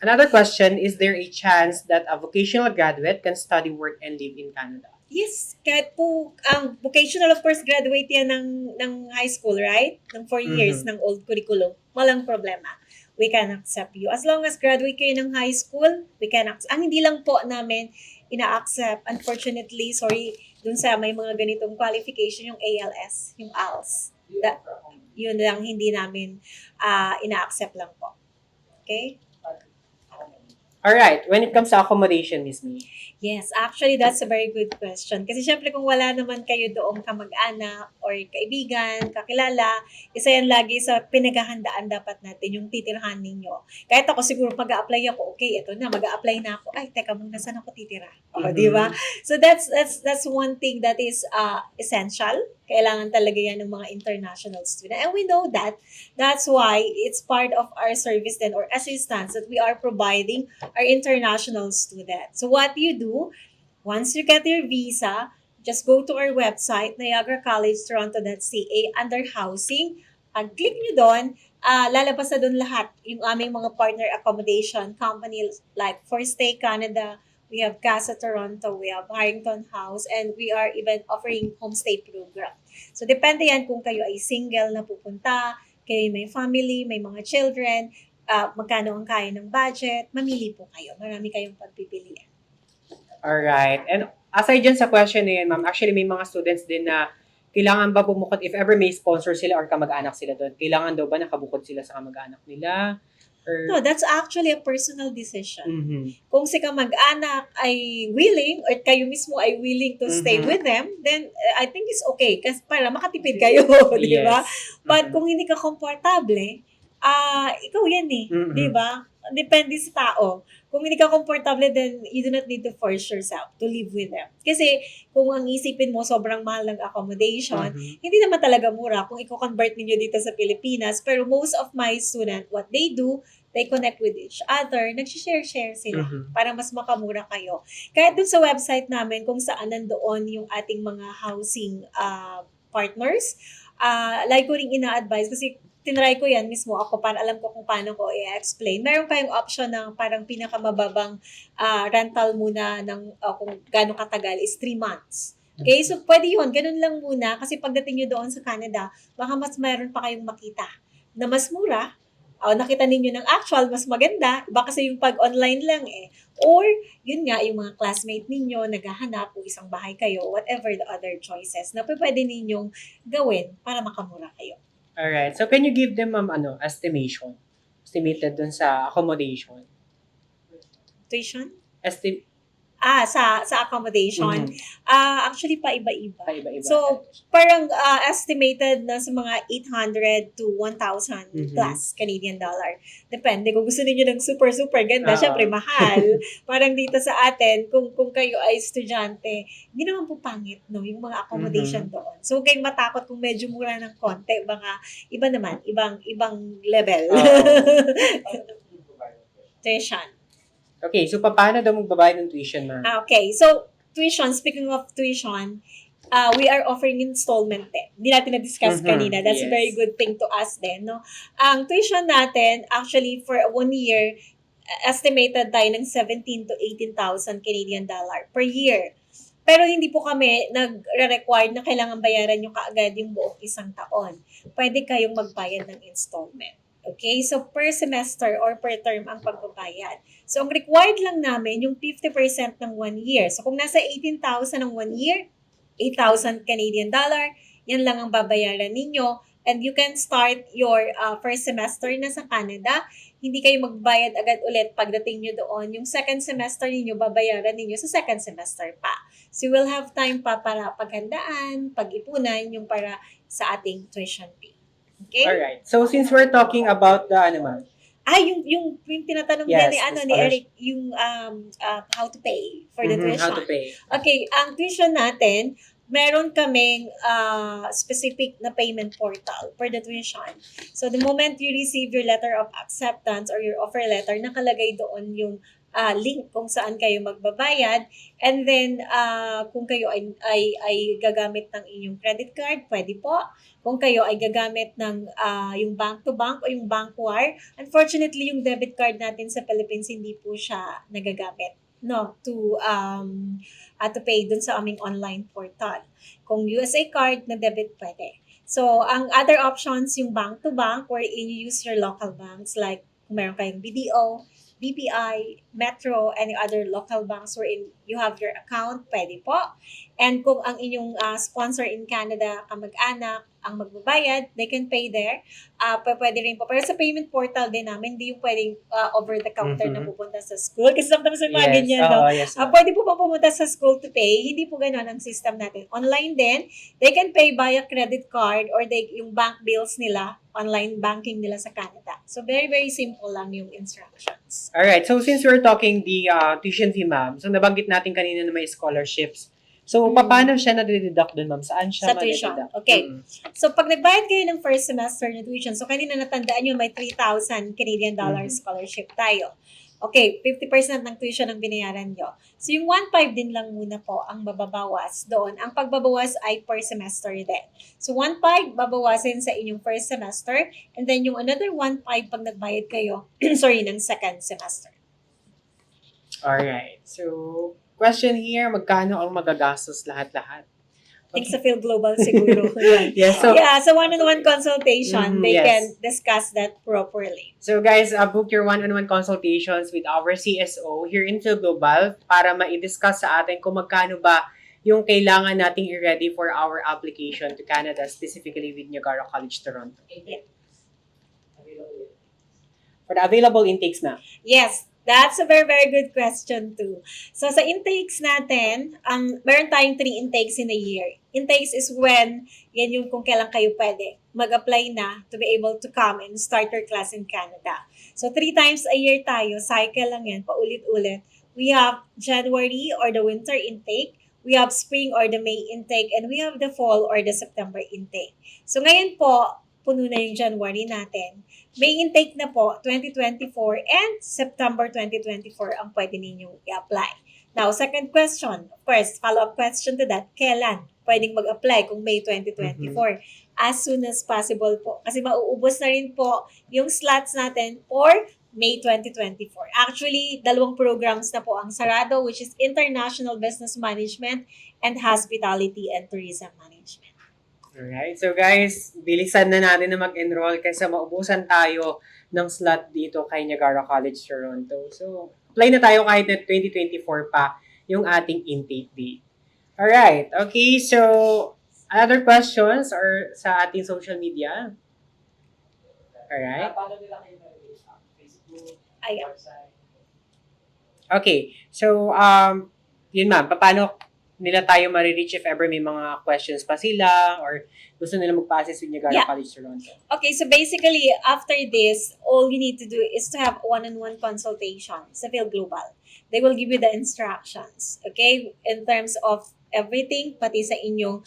another question, is there a chance that a vocational graduate can study, work, and live in Canada? Yes, kahit po, ang vocational, of course, graduate yan ng high school, right? Ng 4 years ng old curriculum. Walang problema. We can accept you. As long as graduate kayo ng high school, we can accept. Ang hindi lang po namin ina-accept, unfortunately, sorry, dun sa may mga ganitong qualification, yung ALS, yung ALS. Yun lang hindi namin ina-accept lang po. Okay? Alright, when it comes to accommodation, Miss Me. Yes, actually, that's a very good question. Kasi syempre kung wala naman kayo doong kamag-anak or kaibigan, kakilala, isa yan lagi sa pinaghahandaan dapat natin yung titirhan ninyo. Kahit ako siguro mag-a-apply ako, okay, ito na, mag-a-apply na ako. Ay, teka muna, saan ako titira? O, di ba? So that's one thing that is essential. Kailangan talaga yan ng mga international student. And we know that. That's why it's part of our service then or assistance that we are providing our international students. So what you do, once you get your visa, just go to our website, niagaracollegetoronto.ca, under housing. Click nyo doon, lalabas na doon lahat yung aming mga partner accommodation companies like For Stay Canada, we have Casa Toronto, we have Harrington House, and we are even offering homestay program. So depende yan kung kayo ay single na pupunta, kayo may family, may mga children, magkano ang kaya ng budget, mamili po kayo. Marami kayong pagpipilian. Alright. And aside dyan sa question na yan, ma'am, actually may mga students din na kailangan ba bumukod if ever may sponsor sila or kamag-anak sila doon? Kailangan daw ba nakabukod sila sa kamag-anak nila? Or... No, that's actually a personal decision. Mhm. Kung si kamag-anak ay willing or kayo mismo ay willing to stay with them, then I think it's okay kasi para makatipid kayo, di ba? But kung hindi ka komportable, ikaw yan eh, di ba? Depende sa tao. Kung hindi ka komportable, then you do not need to force yourself to live with them. Kasi kung ang isipin mo sobrang mahal ng accommodation, hindi naman talaga mura kung i-convert ninyo dito sa Pilipinas. Pero most of my student, what they do, they connect with each other, nag-share sila para mas makamura kayo. Kahit dun sa website namin kung saan nandoon yung ating mga housing partners, like ko rin ina-advise kasi tinry ko yan mismo ako para alam ko kung paano ko i-explain. Meron kayong option ng parang pinakamababang rental muna ng kung gano'ng katagal is 3 months. Okay, so pwede yun. Ganun lang muna kasi pagdating nyo doon sa Canada, baka mas mayroon pa kayong makita na mas mura. Nakita ninyo ng actual, mas maganda. Iba kasi yung pag-online lang eh. Or, yun nga, yung mga classmate ninyo, naghahanap o isang bahay kayo, whatever the other choices na pwede ninyong gawin para makamura kayo. Alright. So, can you give them, estimation? Estimated dun sa accommodation? Tuition? Sa accommodation. Actually, paiba-iba. So, parang estimated na sa mga 800 to 1,000 plus Canadian dollar. Depende. Kung gusto niyo ng super ganda, syempre mahal. Parang dito sa atin, kung kayo ay estudyante, hindi naman po pangit, no? Yung mga accommodation doon. So, huwag kayong matakot kung medyo mura ng konti. Baka iba naman, ibang level. Tuition. Okay, so paano daw magbabayad ng tuition, ma'am? Okay, so tuition, speaking of tuition, we are offering installment din. Hindi natin na-discuss kanina. That's a very good thing to us din, no? Ang tuition natin, actually, for 1 year, estimated tayo ng 17 to 18,000 Canadian dollar per year. Pero hindi po kami nagre-require na kailangan bayaran nyo kaagad yung buong isang taon. Pwede kayong magbayad ng installment. Okay? So, per semester or per term ang pagbabayad. So, ang required lang namin yung 50% ng 1 year. So, kung nasa 18,000 ng 1 year, 8,000 Canadian dollar, yan lang ang babayaran ninyo. And you can start your first semester na sa Canada. Hindi kayo magbayad agad ulit pagdating nyo doon. Yung second semester ninyo, babayaran ninyo sa second semester pa. So, you will have time pa para paghandaan, pag-ipunan, yung para sa ating tuition fee. Okay? Alright. So, since we're talking about the, yung tinatanong ni Eric, yung how to pay for the tuition. How to pay. Okay, ang tuition natin, meron kaming specific na payment portal for the tuition. So, the moment you receive your letter of acceptance or your offer letter, nakalagay doon yung link kung saan kayo magbabayad. And then, kung kayo ay gagamit ng inyong credit card, pwede po. Kung kayo ay gagamit ng yung bank-to-bank o yung bank wire, unfortunately, yung debit card natin sa Philippines, hindi po siya nagagamit to pay dun sa aming online portal. Kung USA card na debit, pwede. So, ang other options, yung bank-to-bank, wherein you use your local banks, like kung meron kayong BDO, BPI, Metro, any other local banks wherein you have your account, pwede po. And kung ang inyong sponsor in Canada, kamag-anak, ang magbabayad, they can pay there. Pwede rin po. Pero sa payment portal din namin, hindi yung pwedeng over the counter na pupunta sa school. Kasi sometimes may mga ganyan, no? Yes, ma'am. Pwede po pa pumunta sa school to pay. Hindi po ganun ang system natin. Online din, they can pay via credit card or yung bank bills nila, online banking nila sa Canada. So, very, very simple lang yung instructions. Alright, so since we're talking the tuition fee, ma'am, so nabanggit natin kanina na may scholarships. So, paano siya na-deduct dun, ma'am? Saan siya Sa tuition. ma-deduct? Okay. So, pag nagbayad kayo ng first semester na tuition, so kanina natandaan nyo may 3,000 Canadian dollars scholarship tayo. Okay, 50% ng tuition ang binayaran nyo. So, yung 1,500 din lang muna po ang mababawas doon. Ang pagbabawas ay per semester din. So, 1,500 babawasin sa inyong first semester and then yung another 1,500 pag nagbayad kayo, sorry, ng second semester. Alright, so question here, magkano ang magagastos lahat-lahat? I think sa Fil-Global siguro. Yes, so Yeah, sa one-on-one consultation, they yes. can discuss that properly. So guys, book your one-on-one consultations with our CSO here in Fil-Global para ma-discuss sa atin kung magkano ba yung kailangan nating i-ready for our application to Canada, specifically with Niagara College, Toronto. Yeah. For the available intakes na. Yes, that's a very, very good question too. So sa intakes natin, meron tayong 3 intakes in a year. Intakes is when, yan yung kung kailan kayo pwede mag-apply na to be able to come and start your class in Canada. So 3 times a year tayo, cycle lang yan, paulit-ulit. We have January or the winter intake, we have spring or the May intake, and we have the fall or the September intake. So ngayon po, puno na yung January natin. May intake na po, 2024 and September 2024 ang pwede ninyong i-apply. Now, second question, of course, follow-up question to that, kailan pwedeng mag-apply kung May 2024? As soon as possible po. Kasi mauubos na rin po yung slots natin for May 2024. Actually, 2 programs na po ang sarado, which is International Business Management and Hospitality and Tourism Management. Alright, so guys, bilisan na natin na mag-enroll kasi maubusan tayo ng slot dito kay Niagara College, Toronto. So, apply na tayo kahit na 2024 pa yung ating intake date. Alright, okay, so other questions or sa ating social media? Alright. Ayan. Okay, so yun ma'am, paano nila tayo ma-reach if ever may mga questions pa sila or gusto nila mag-passes with Niagara College, Toronto? Okay, so basically, after this, all you need to do is to have one-on-one consultation sa Fil-Global. They will give you the instructions, okay, in terms of everything, pati sa inyong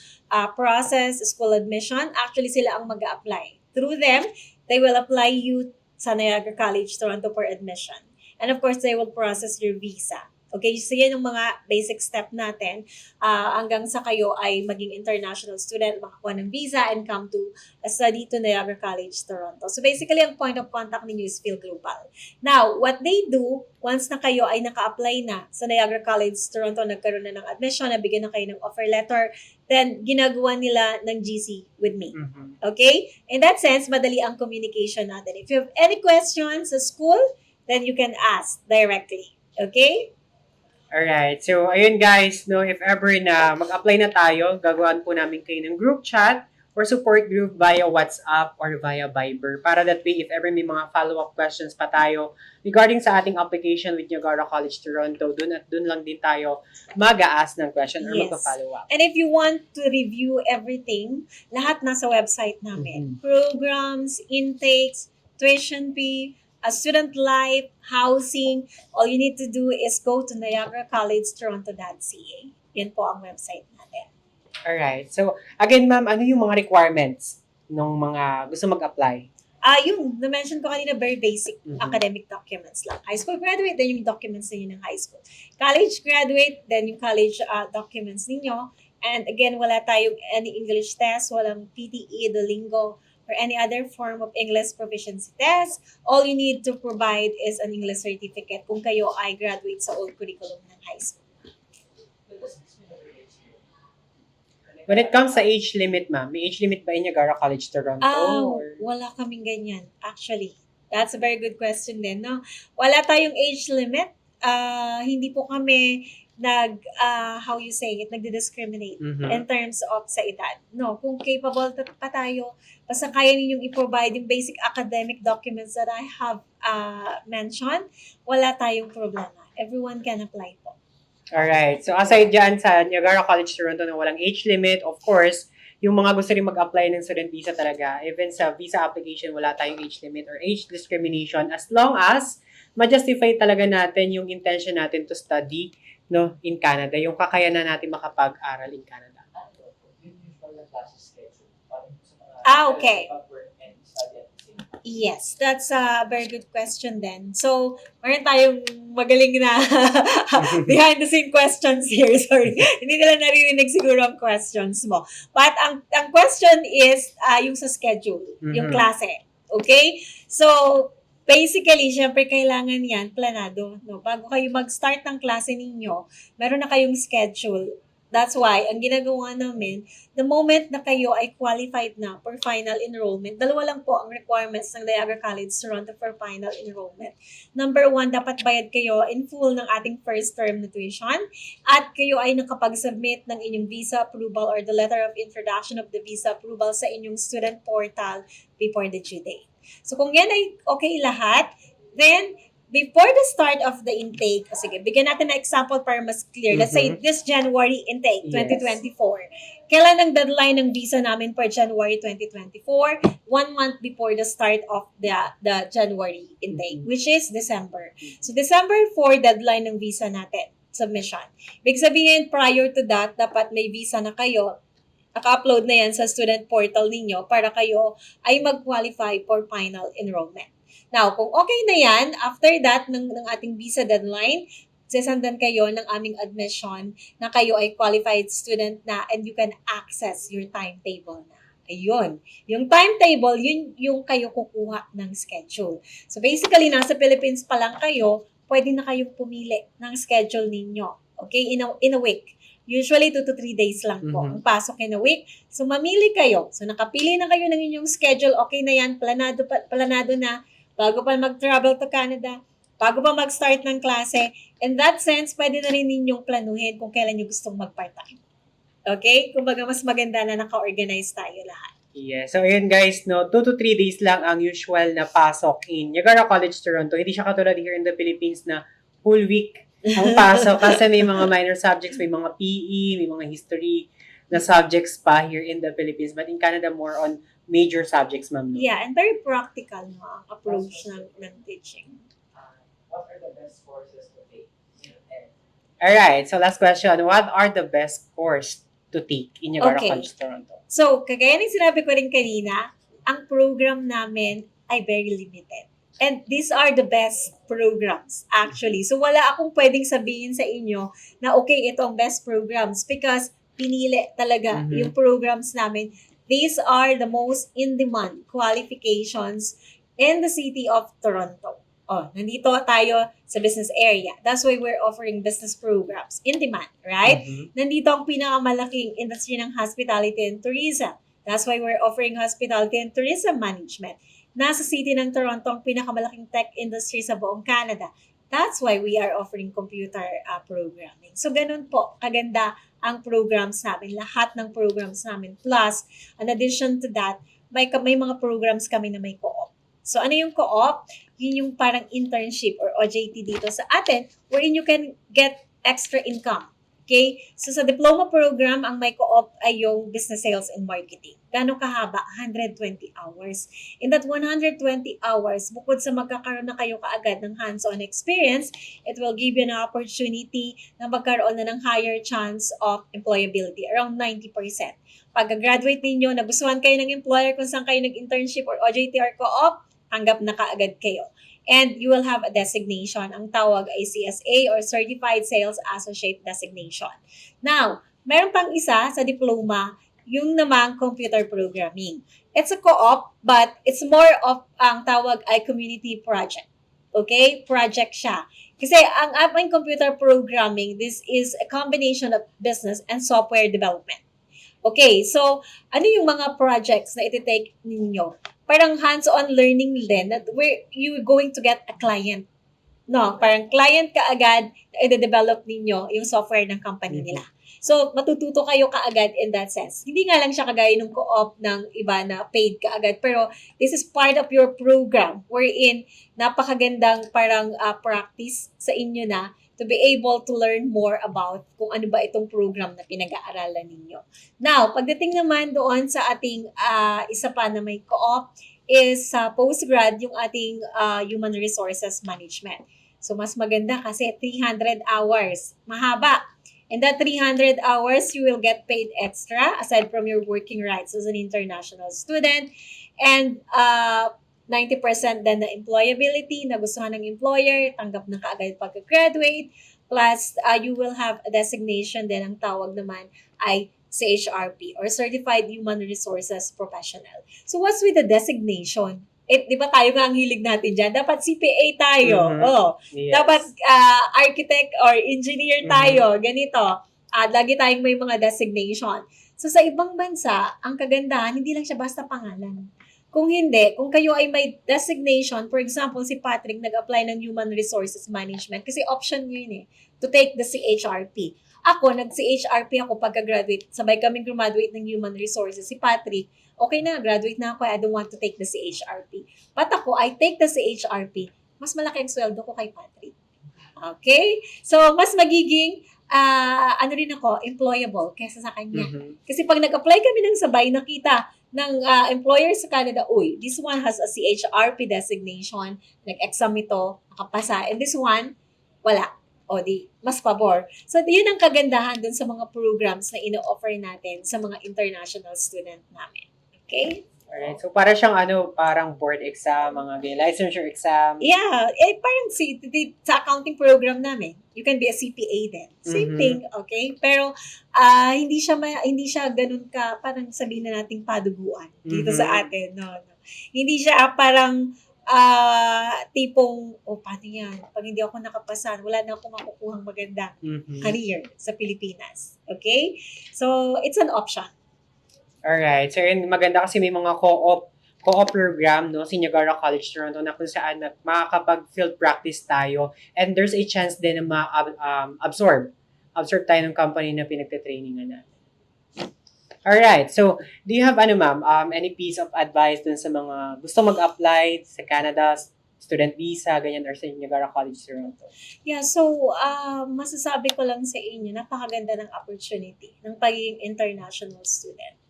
process, school admission. Actually, sila ang mag-a-apply. Through them, they will apply you sa Niagara College, Toronto for admission. And of course, they will process your visa. Okay, so yan yung mga basic step natin hanggang sa kayo ay maging international student, makakuha ng visa, and come to study to Niagara College, Toronto. So basically, ang point of contact ninyo is Fil-Global. Now, what they do, once na kayo ay naka-apply na sa Niagara College, Toronto, nagkaroon na ng admission, nabigyan na kayo ng offer letter, then ginagawa nila ng GC with me. Okay? In that sense, madali ang communication natin. If you have any questions sa school, then you can ask directly. Okay? Alright, so ayun guys, no, if ever na mag-apply na tayo, gagawin po namin kayo ng group chat or support group via WhatsApp or via Viber. Para that way, if ever may mga follow-up questions pa tayo regarding sa ating application with Niagara College, Toronto, dun at dun lang din tayo mag-a-ask ng question or magpa-follow up. And if you want to review everything, lahat nasa website namin. Programs, intakes, tuition fee, student life, housing, all you need to do is go to niagaracollegetoronto.ca. Yan po ang website natin. Alright. So, again, ma'am, ano yung mga requirements ng mga gusto mag-apply? Yung na-mention ko kanina, very basic academic documents lang. High school graduate, then yung documents ninyo ng high school. College graduate, then yung college documents ninyo. And again, wala tayong any English test, walang PTE, Duolingo, or any other form of English proficiency test. All you need to provide is an English certificate kung kayo ay graduate sa old curriculum ng high school. When it comes sa age limit, ma'am, may age limit ba in Niagara College, Toronto? Wala kaming ganyan, actually. That's a very good question din, no? Wala tayong age limit. Hindi po kami how you say it, nagdi-discriminate in terms of sa edad. No, kung capable pa tayo, basta kaya ninyong i-provide yung basic academic documents that I have mentioned, wala tayong problema. Everyone can apply po. Alright. So, aside dyan sa Niagara College Toronto na walang age limit, of course, yung mga gusto rin mag-apply ng student visa talaga, even sa visa application, wala tayong age limit or age discrimination as long as ma-justify talaga natin yung intention natin to study in Canada, yung kakayanan natin makapag-aral in Canada. Okay. Yes, that's a very good question then. So, meron tayong magaling na behind the scene questions here. Sorry. Hindi nila naririnig siguro ang questions mo. But ang question is yung sa schedule, yung klase. Okay? So, basically, syempre kailangan yan planado. No? Bago kayo mag-start ng klase ninyo, meron na kayong schedule. That's why, ang ginagawa namin, the moment na kayo ay qualified na for final enrollment, dalawa lang po ang requirements ng Niagara College Toronto for final enrollment. Number 1, dapat bayad kayo in full ng ating first term na tuition at kayo ay nakapag-submit ng inyong visa approval or the letter of introduction of the visa approval sa inyong student portal before the due date. So kung yan ay okay lahat, then before the start of the intake, sige, bigyan natin na example para mas clear. Let's say this January intake, 2024. Kailan ang deadline ng visa namin for January 2024? 1 month before the start of the January intake, which is December. So December 4, deadline ng visa natin, submission. Ibig sabihin, prior to that, dapat may visa na kayo. Naka-upload na yan sa student portal ninyo para kayo ay mag-qualify for final enrollment. Now, kung okay na yan, after that, ng ating visa deadline, sasandan kayo ng aming admission na kayo ay qualified student na and you can access your timetable na. Ayun. Yung timetable, yun yung kayo kukuha ng schedule. So basically, nasa Philippines pa lang kayo, pwede na kayong pumili ng schedule ninyo. Okay? In a week. Usually, 2 to 3 days lang po ang pasok in a week. So, mamili kayo. So, nakapili na kayo ng inyong schedule. Okay na yan. Planado na. Bago pa mag-travel to Canada, bago pa mag-start ng klase. In that sense, pwede na rin ninyong planuhin kung kailan nyo gustong mag-part-time. Okay? Kumbaga, mas maganda na naka-organize tayo lahat. Yeah. So, ayun guys, 2 to 3 days lang ang usual na pasok in Niagara College Toronto. Hindi siya katulad here in the Philippines na whole week ang pasok kasi may mga minor subjects, may mga PE, may mga history na subjects pa here in the Philippines. But in Canada, more on major subjects, ma'am. Yeah, and very practical ang approach ng teaching. What are the best courses to take? Alright, so last question. What are the best course to take in Niagara College Toronto? So, kagaya ng sinabi ko rin kanina, ang program namin ay very limited. And these are the best programs, actually. So, wala akong pwedeng sabihin sa inyo na okay, ito ang best programs because pinili talaga yung programs namin. These are the most in-demand qualifications in the city of Toronto. Oh, nandito tayo sa business area. That's why we're offering business programs in demand, right? Nandito ang pinakamalaking industry ng hospitality and tourism. That's why we're offering hospitality and tourism management. Nasa city ng Toronto ang pinakamalaking tech industry sa buong Canada. That's why we are offering computer programming. So, ganun po, kaganda ang programs namin, lahat ng programs namin. Plus, in addition to that, may mga programs kami na may co-op. So, ano yung co-op? Yun yung parang internship or OJT dito sa atin wherein you can get extra income. Okay? So, sa diploma program, ang may co-op ay yung business sales and marketing. Gano'ng kahaba? 120 hours. In that 120 hours, bukod sa magkakaroon na kayo kaagad ng hands-on experience, it will give you an opportunity na magkaroon na ng higher chance of employability, around 90%. Pag-graduate ninyo, nagustuhan kayo ng employer kung saan kayo nag-internship or OJT or co-op, tanggap na kaagad kayo. And you will have a designation. Ang tawag ay CSA or Certified Sales Associate Designation. Now, meron pang isa sa diploma, yung namang computer programming. It's a co-op, but it's more of, ang tawag ay community project. Okay? Project siya. Kasi ang aming computer programming, this is a combination of business and software development. Okay, so ano yung mga projects na iti-take ninyo? parang hands-on learning din that where you're going to get a client. No, parang client ka agad na i-develop ninyo yung software ng company nila. So, matututo kayo kaagad in that sense. Hindi nga lang siya kagaya ng co-op ng iba na paid kaagad. Pero, this is part of your program wherein napakagandang parang practice sa inyo na to be able to learn more about kung ano ba itong program na pinag-aaralan ninyo. Now, pagdating naman doon sa ating isa pa na may co-op, is sa postgrad yung ating human resources management. So, mas maganda kasi 300 hours. Mahaba. And that 300 hours, you will get paid extra aside from your working rights as an international student. And 90% then na employability, nagustuhan ng employer, tanggap na kaagad pagka-graduate. Plus, you will have a designation din, ang tawag naman ay CHRP or Certified Human Resources Professional. So, what's with the designation? Di ba tayo nga ang hilig natin dyan? Dapat CPA tayo. Oh. Yes. Dapat architect or engineer tayo. Ganito. Lagi tayong may mga designation. So, sa ibang bansa, ang kagandahan, hindi lang siya basta pangalan. Kung hindi, kung kayo ay may designation, for example, si Patrick nag-apply ng Human Resources Management kasi option yun to take the CHRP. Ako, nag-CHRP ako pagka-graduate. Sabay kaming graduate ng Human Resources. Si Patrick, okay na, graduate na ako, I don't want to take the CHRP. But ako, I take the CHRP, mas malaki ang sweldo ko kay Patrick. Okay? So, mas magiging, rin ako, employable kesa sa kanya. Kasi pag nag-apply kami ng sabay, nakita ng employer sa Canada, uy, this one has a CHRP designation, nag-exam ito, nakapasa, and this one, wala. O di, mas pabor. So, yun ang kagandahan dun sa mga programs na ino-offer natin sa mga international student namin. Okay? Alright. So, para siyang parang board exam, mga licensure exam. Yeah. Parang sa accounting program namin, you can be a CPA din. Same thing, okay? Pero, hindi siya ganun ka, parang sabihin na nating paduguan dito sa atin. No. Hindi siya parang, tipong, paano yan? Pag hindi ako nakapasan, wala na akong makukuhang magandang career sa Pilipinas. Okay? So, it's an option. Alright. So, yun, maganda kasi may mga co-op program, no, sa Niagara College, Toronto, na kung saan makakapag-field practice tayo and there's a chance din na ma-absorb tayo ng company na pinagte-trainingan natin. Alright. So, do you have, ma'am, any piece of advice dun sa mga gusto mag-apply sa Canada, student visa, ganyan, or sa Niagara College, Toronto? Yeah, so, masasabi ko lang sa inyo, napakaganda ng opportunity ng pagiging international student.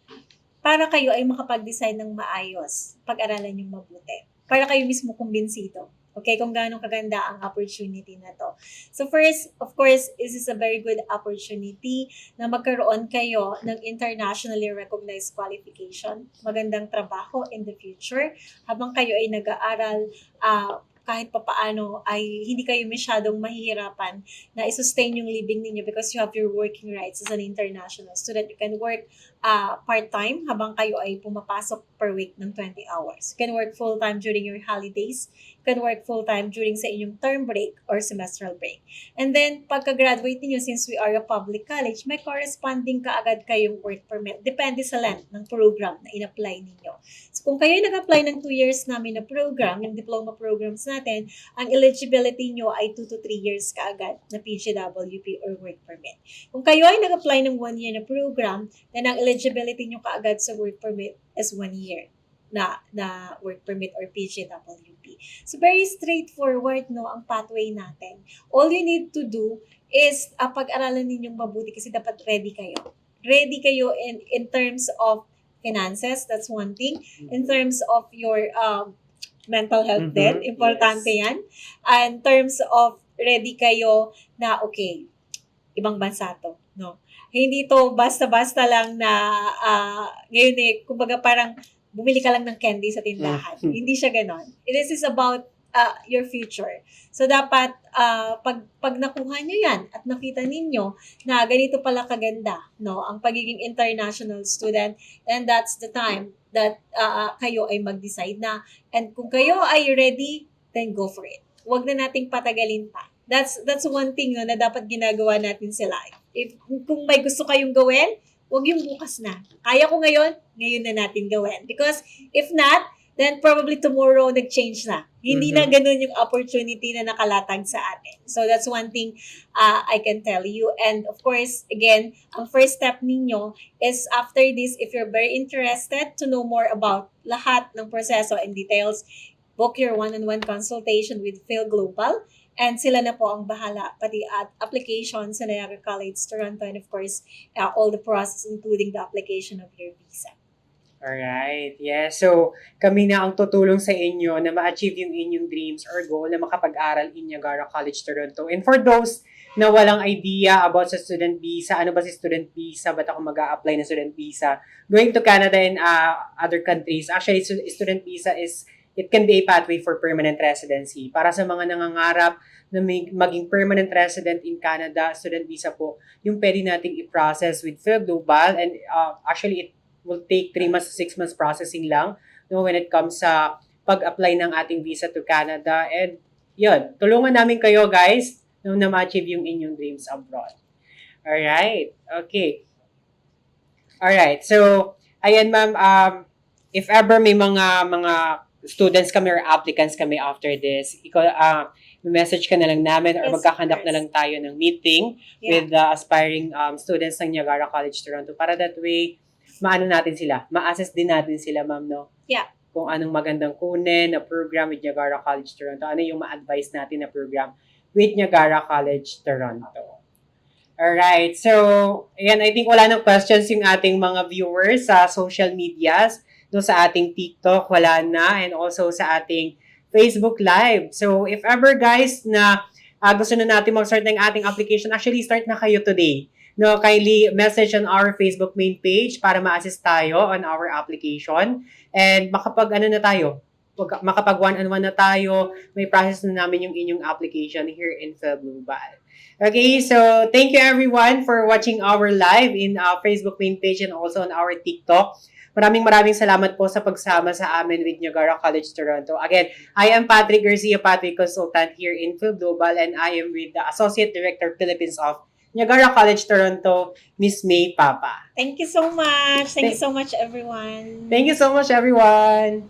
Para kayo ay makapag-design ng maayos, pag-aralan yung mabuti. Para kayo mismo kumbinsido. Okay, kung gaano kaganda ang opportunity na to. So first, of course, this is a very good opportunity na magkaroon kayo ng internationally recognized qualification, magandang trabaho in the future, habang kayo ay nag-aaral, kahit papaano ay hindi kayo masyadong mahihirapan na i-sustain yung living ninyo because you have your working rights as an international student. You can work part-time habang kayo ay pumapasok per week ng 20 hours. You can work full-time during your holidays. You can work full-time during sa inyong term break or semestral break. And then, pagka-graduate niyo, since we are a public college, may corresponding kaagad kayong work permit. Depende sa length ng program na in-apply ninyo. So, kung kayo nag-apply ng 2 years namin na program, yung diploma programs natin, ang eligibility nyo ay 2 to 3 years kaagad na PGWP or work permit. Kung kayo ay nag-apply ng 1 year na program, then ang eligibility nyo kaagad sa work permit is 1 year na work permit or PGWP. So, very straightforward, no, ang pathway natin. All you need to do is pag-aralan ninyong mabuti kasi dapat ready kayo. Ready kayo in terms of finances, that's one thing. In terms of your mental health din, importante yan. In terms of ready kayo na, okay, ibang bansa to, no? Hindi to basta-basta lang na ngayon kumbaga parang bumili ka lang ng candy sa tindahan. Hindi siya ganon. This is about your future. So, dapat pag nakuha nyo yan at nakita ninyo na ganito pala kaganda, no, ang pagiging international student, then that's the time that kayo ay mag-decide na. And kung kayo ay ready, then go for it. Huwag na nating patagalin pa. That's one thing, no, na dapat ginagawa natin sa life. Kung may gusto kayong gawin, huwag yung bukas na. Kaya ko ngayon na natin gawin. Because if not, then probably tomorrow nag-change na. Hindi na Mhm. ganun yung opportunity na nakalatag sa atin. So that's one thing I can tell you. And of course, again, ang first step ninyo is after this, if you're very interested to know more about lahat ng proseso and details, book your one-on-one consultation with Fil-Global. And sila na po ang bahala, pati at application sa Niagara College, Toronto, and of course, all the process including the application of your visa. Alright, yes. So, kami na ang tutulong sa inyo na ma-achieve yung inyong dreams or goal na makapag-aral in Niagara College, Toronto. And for those na walang idea about sa student visa, ano ba si student visa, ba't ako mag-a-apply na student visa, going to Canada and other countries, actually, student visa it can be a pathway for permanent residency. Para sa mga nangangarap na maging permanent resident in Canada, student visa po, yung pwede nating i-process with Fil-Global, and actually, it will take 3 months to 6 months processing lang when it comes sa pag-apply ng ating visa to Canada. And yun, tulungan namin kayo guys na ma-achieve yung inyong dreams abroad. Alright, okay. Alright, so, ayan ma'am, if ever may mga students kami or applicants kami after this, message ka na lang namin or Yes, magkakandak of na course. lang tayo ng meeting with the aspiring students ng Niagara College, Toronto, para that way, maano natin sila, ma-assess din natin sila, ma'am, no? Yeah. Kung anong magandang kunin na program with Niagara College, Toronto, ano yung ma-advise natin na program with Niagara College, Toronto. Alright, so, ayan, I think wala nang questions yung ating mga viewers sa social medias, no, sa ating TikTok, wala na, and also sa ating Facebook Live. So, if ever guys na gusto na natin mag-start ng ating application, actually start na kayo today. No, kindly message on our Facebook main page para ma-assist tayo on our application. And makapag one-on-one na tayo, may process na namin yung inyong application here in Fil-Global. Okay, so thank you everyone for watching our live in our Facebook main page and also on our TikTok. Maraming salamat po sa pagsama sa amin with Niagara College, Toronto. Again, I am Patrick Garcia, Patrick Consultant here in Fil-Global, and I am with the Associate Director, Philippines of Niagara College, Toronto, Miss May Papa. Thank you so much. Thank you so much, everyone. Thank you so much, everyone.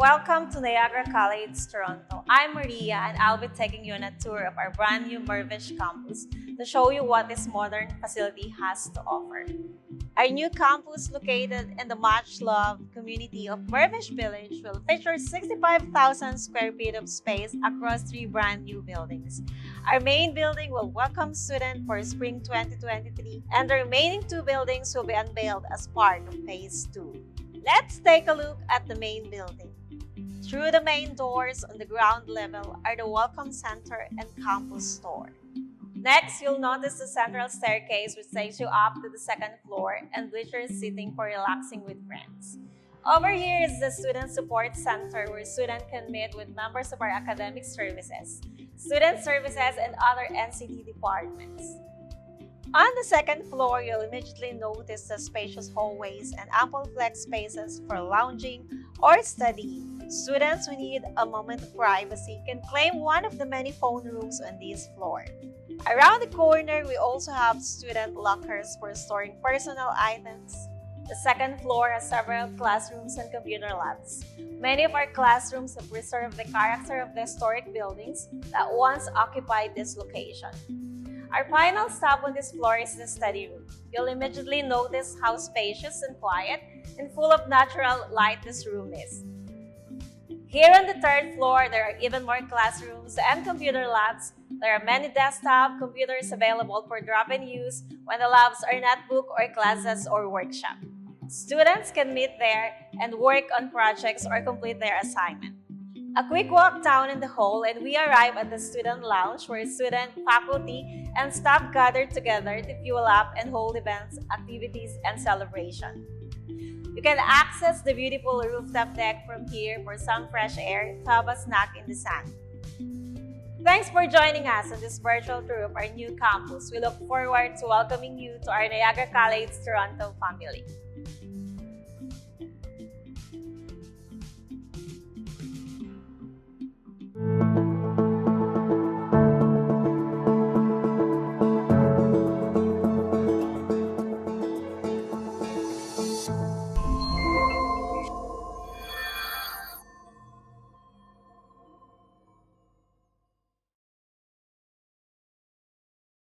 Welcome to Niagara College, Toronto. I'm Maria, and I'll be taking you on a tour of our brand new Mirvish campus to show you what this modern facility has to offer. Our new campus, located in the much-loved community of Mirvish Village, will feature 65,000 square feet of space across 3 brand new buildings. Our main building will welcome students for spring 2023, and the remaining 2 buildings will be unveiled as part of Phase 2. Let's take a look at the main building. Through the main doors on the ground level are the Welcome Center and Campus Store. Next, you'll notice the central staircase which takes you up to the 2nd floor and bleachers seating for relaxing with friends. Over here is the Student Support Center where students can meet with members of our academic services, student services, and other NCD departments. On the 2nd floor, you'll immediately notice the spacious hallways and ample flex spaces for lounging or studying. Students who need a moment of privacy can claim one of the many phone rooms on this floor. Around the corner, we also have student lockers for storing personal items. The 2nd floor has several classrooms and computer labs. Many of our classrooms have preserved the character of the historic buildings that once occupied this location. Our final stop on this floor is the study room. You'll immediately notice how spacious and quiet and full of natural light this room is. Here on the 3rd floor, there are even more classrooms and computer labs. There are many desktop computers available for drop-in use when the labs are not booked or classes or workshop. Students can meet there and work on projects or complete their assignment. A quick walk down in the hall and we arrive at the student lounge where student, faculty, and staff gather together to fuel up and hold events, activities, and celebration. You can access the beautiful rooftop deck from here for some fresh air to have a snack in the sun. Thanks for joining us on this virtual tour of our new campus. We look forward to welcoming you to our Niagara College Toronto family.